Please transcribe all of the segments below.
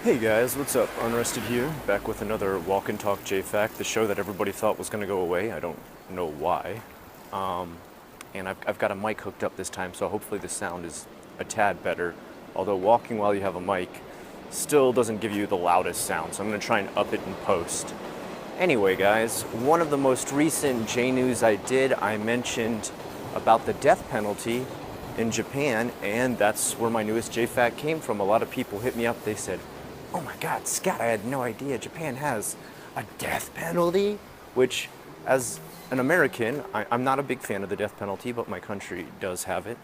Hey guys, what's up? Unrested here, back with another Walk and Talk JFAQ, the show that everybody thought was going to go away. I don't know why. And I've got a mic hooked up this time, so hopefully the sound is a tad better. Although walking while you have a mic still doesn't give you the loudest sound, so I'm going to try and up it in post. Anyway guys, one of the most recent J-News I did, I mentioned about the death penalty in Japan, and that's where my newest JFAQ came from. A lot of people hit me up, they said, "Oh my God, Scott, I had no idea Japan has a death penalty," which, as an American, I'm not a big fan of the death penalty, but my country does have it.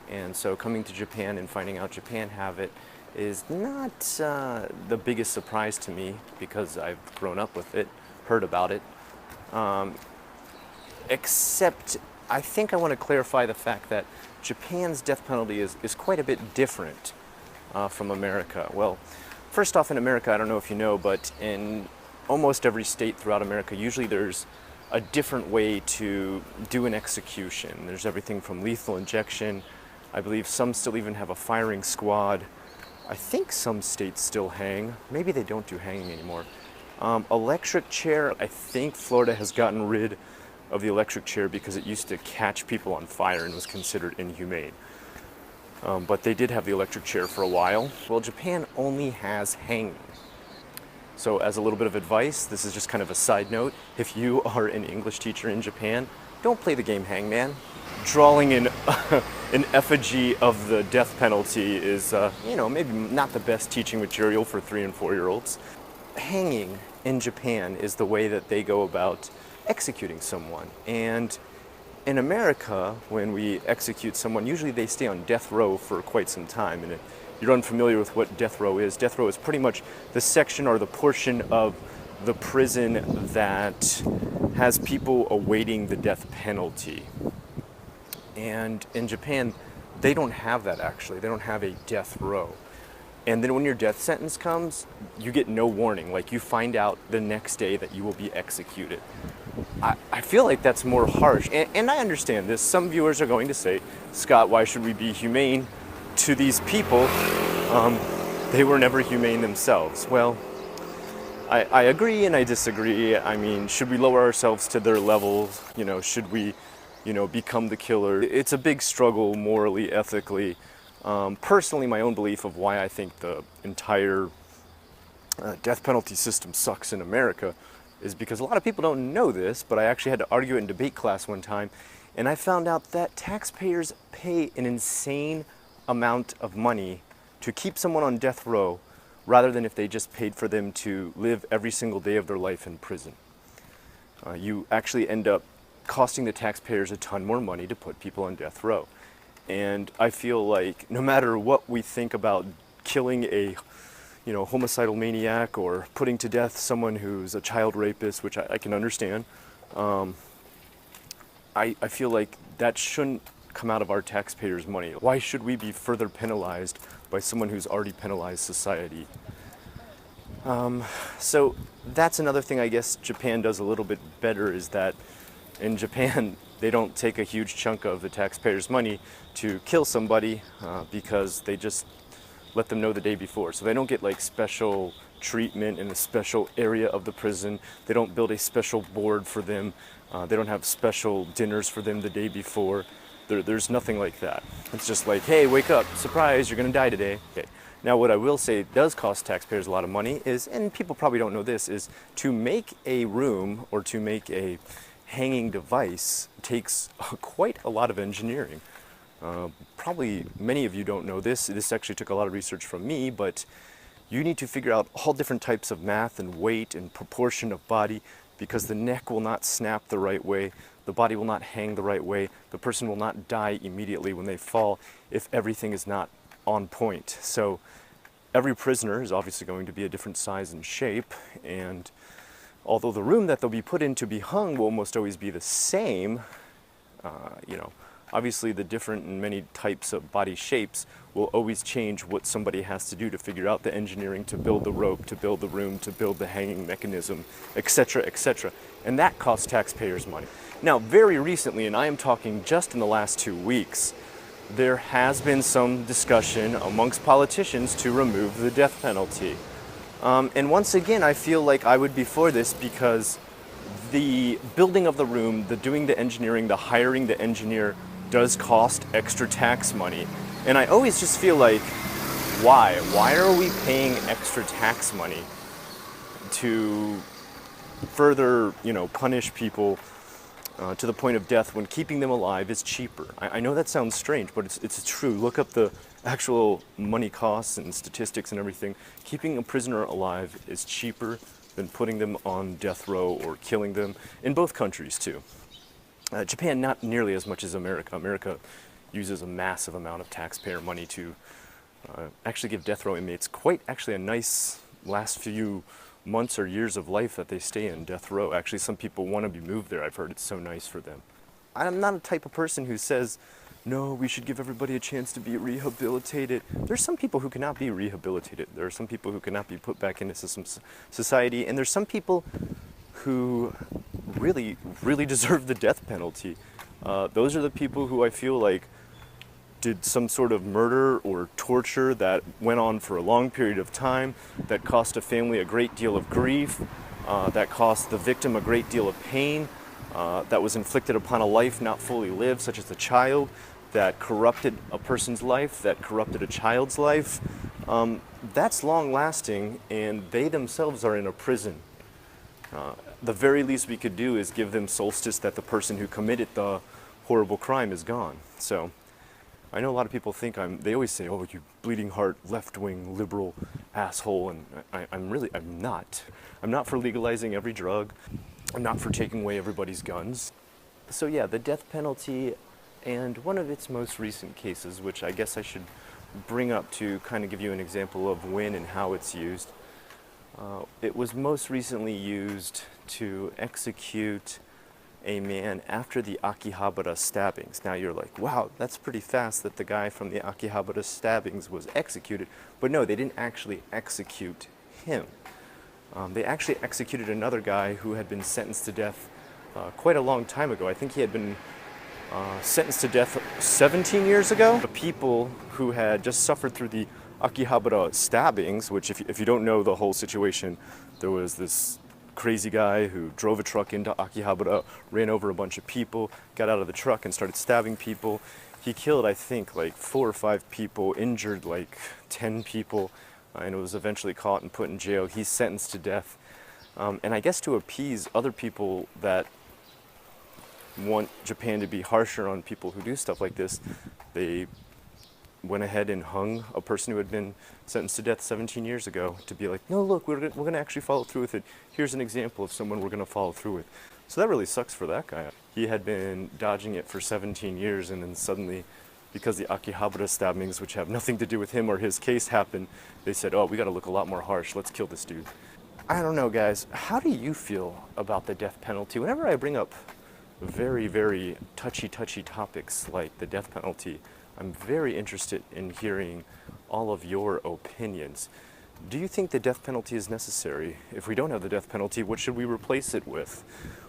And so coming to Japan and finding out Japan have it is not the biggest surprise to me because I've grown up with it, heard about it. Except I think I want to clarify the fact that Japan's death penalty is quite a bit different from America. Well, first off, in America, I don't know if you know, but in almost every state throughout America, usually there's a different way to do an execution. There's everything from lethal injection. I believe some still even have a firing squad. I think some states still hang. Maybe they don't do hanging anymore. Electric chair, I think Florida has gotten rid of the electric chair because it used to catch people on fire and was considered inhumane. But they did have the electric chair for a while. Well, Japan only has hanging. So as a little bit of advice, this is just kind of a side note. If you are an English teacher in Japan, don't play the game Hangman. Drawing an effigy of the death penalty is, maybe not the best teaching material for 3- and 4-year-olds. Hanging in Japan is the way that they go about executing someone. And in America, when we execute someone, usually they stay on death row for quite some time. And if you're unfamiliar with what death row is pretty much the section or the portion of the prison that has people awaiting the death penalty. And in Japan, they don't have that actually. They don't have a death row. And then when your death sentence comes, you get no warning. Like, you find out the next day that you will be executed. I feel like that's more harsh. And I understand this. Some viewers are going to say, "Scott, why should we be humane to these people? They were never humane themselves." Well, I agree and I disagree. I mean, should we lower ourselves to their level? Should we, become the killer? It's a big struggle morally, ethically. Personally, my own belief of why I think the entire death penalty system sucks in America is because a lot of people don't know this, but I actually had to argue it in debate class one time, and I found out that taxpayers pay an insane amount of money to keep someone on death row rather than if they just paid for them to live every single day of their life in prison. You actually end up costing the taxpayers a ton more money to put people on death row. And I feel like no matter what we think about killing a homicidal maniac or putting to death someone who's a child rapist, which I can understand, I feel like that shouldn't come out of our taxpayers' money. Why should we be further penalized by someone who's already penalized society? So that's another thing I guess Japan does a little bit better, is that in Japan they don't take a huge chunk of the taxpayers' money to kill somebody because they just let them know the day before. So they don't get like special treatment in a special area of the prison. They don't build a special board for them. They don't have special dinners for them the day before. There's nothing like that. It's just like, hey, wake up, surprise, you're gonna die today. Okay. Now what I will say does cost taxpayers a lot of money is, and people probably don't know this, is to make a room or to make a hanging device takes quite a lot of engineering. Probably many of you don't know this. This actually took a lot of research from me, but you need to figure out all different types of math and weight and proportion of body, because the neck will not snap the right way, the body will not hang the right way, the person will not die immediately when they fall if everything is not on point. So every prisoner is obviously going to be a different size and shape, and although the room that they'll be put in to be hung will almost always be the same, obviously the different and many types of body shapes will always change what somebody has to do to figure out the engineering to build the rope, to build the room, to build the hanging mechanism, etc., etc. And that costs taxpayers money. Now, very recently, and I am talking just in the last 2 weeks, there has been some discussion amongst politicians to remove the death penalty. And once again, I feel like I would be for this because the building of the room, the doing the engineering, the hiring the engineer does cost extra tax money. And I always just feel like, why? Why are we paying extra tax money to further, punish people to the point of death when keeping them alive is cheaper? I know that sounds strange, but it's true. Look up the actual money costs and statistics and everything. Keeping a prisoner alive is cheaper than putting them on death row or killing them, in both countries too. Japan, not nearly as much as America. America uses a massive amount of taxpayer money to actually give death row inmates quite actually a nice last few months or years of life that they stay in death row. Actually, some people want to be moved there. I've heard it's so nice for them. I'm not a type of person who says, no, we should give everybody a chance to be rehabilitated. There's some people who cannot be rehabilitated. There are some people who cannot be put back into society, and there's some people who really, really deserve the death penalty. Those are the people who I feel like did some sort of murder or torture that went on for a long period of time, that cost a family a great deal of grief, that cost the victim a great deal of pain, that was inflicted upon a life not fully lived, such as a child, that corrupted a person's life, that corrupted a child's life. That's long-lasting, and they themselves are in a prison. The very least we could do is give them solstice that the person who committed the horrible crime is gone. So I know a lot of people think they always say, oh, you bleeding heart, left-wing, liberal asshole, and I'm not. I'm not for legalizing every drug. I'm not for taking away everybody's guns. So yeah, the death penalty, and one of its most recent cases, which I guess I should bring up to kind of give you an example of when and how it's used. It was most recently used to execute a man after the Akihabara stabbings. Now you're like, wow, that's pretty fast that the guy from the Akihabara stabbings was executed. But no, they didn't actually execute him. They actually executed another guy who had been sentenced to death quite a long time ago. I think he had been sentenced to death 17 years ago. The people who had just suffered through the Akihabara stabbings, which if you don't know the whole situation, there was this crazy guy who drove a truck into Akihabara, ran over a bunch of people, got out of the truck and started stabbing people. He killed, I think, like 4 or 5 people, injured like 10 people, and was eventually caught and put in jail. He's sentenced to death. And I guess to appease other people that want Japan to be harsher on people who do stuff like this, they went ahead and hung a person who had been sentenced to death 17 years ago to be like, no, look, we're going to actually follow through with it. Here's an example of someone we're going to follow through with. So that really sucks for that guy. He had been dodging it for 17 years, and then suddenly, because the Akihabara stabbings, which have nothing to do with him or his case, happened, they said, oh, we got to look a lot more harsh. Let's kill this dude. I don't know, guys. How do you feel about the death penalty? Whenever I bring up very, very touchy topics like the death penalty, I'm very interested in hearing all of your opinions. Do you think the death penalty is necessary? If we don't have the death penalty, what should we replace it with?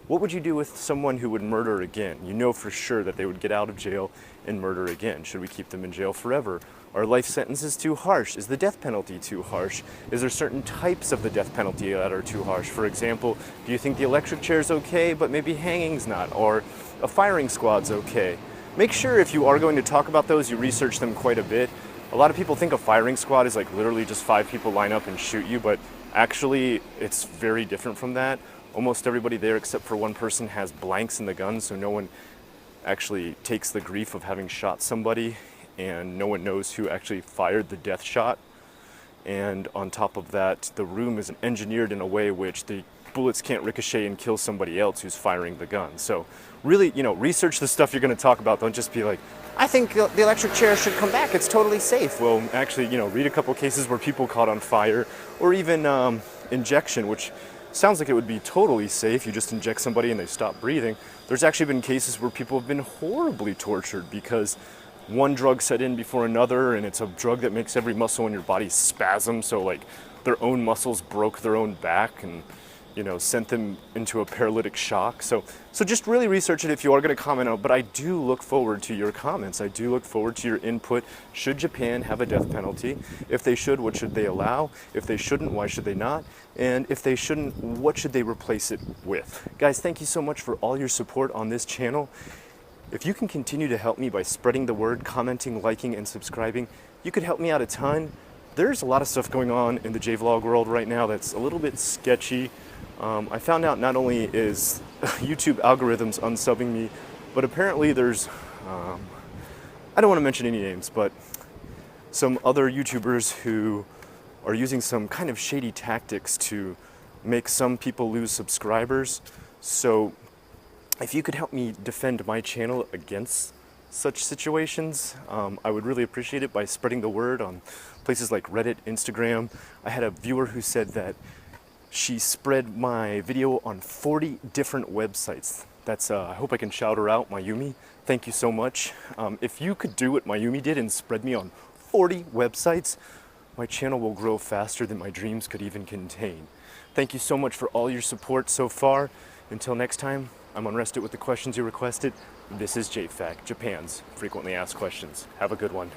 What would you do with someone who would murder again? You know for sure that they would get out of jail and murder again. Should we keep them in jail forever? Are life sentences too harsh? Is the death penalty too harsh? Is there certain types of the death penalty that are too harsh? For example, do you think the electric chair is okay, but maybe hanging's not? Or a firing squad's okay? Make sure if you are going to talk about those, you research them quite a bit. A lot of people think a firing squad is like literally just 5 people line up and shoot you, but actually it's very different from that. Almost everybody there except for one person has blanks in the gun, so no one actually takes the grief of having shot somebody, and no one knows who actually fired the death shot. And on top of that, the room is engineered in a way which the bullets can't ricochet and kill somebody else who's firing the gun. So really, research the stuff you're going to talk about. Don't just be like, I think the electric chair should come back. It's totally safe. Well, actually, read a couple cases where people caught on fire, or even injection, which sounds like it would be totally safe. You just inject somebody and they stop breathing. There's actually been cases where people have been horribly tortured because one drug set in before another, and it's a drug that makes every muscle in your body spasm, so like their own muscles broke their own back, and sent them into a paralytic shock. So just really research it if you are going to comment on it. But I do look forward to your comments. I do look forward to your input. Should Japan have a death penalty? If they should, what should they allow? If they shouldn't, why should they not? And if they shouldn't, what should they replace it with? Guys, thank you so much for all your support on this channel. If you can continue to help me by spreading the word, commenting, liking, and subscribing, you could help me out a ton. There's a lot of stuff going on in the JVlog world right now that's a little bit sketchy. I found out not only is YouTube algorithms unsubbing me, but apparently there's, I don't want to mention any names, but some other YouTubers who are using some kind of shady tactics to make some people lose subscribers. So if you could help me defend my channel against such situations, I would really appreciate it by spreading the word on places like Reddit, Instagram. I had a viewer who said that she spread my video on 40 different websites. That's, I hope I can shout her out, Mayumi. Thank you so much. If you could do what Mayumi did and spread me on 40 websites, my channel will grow faster than my dreams could even contain. Thank you so much for all your support so far. Until next time, I'm unrested with the questions you requested. This is JFAQ, Japan's frequently asked questions. Have a good one.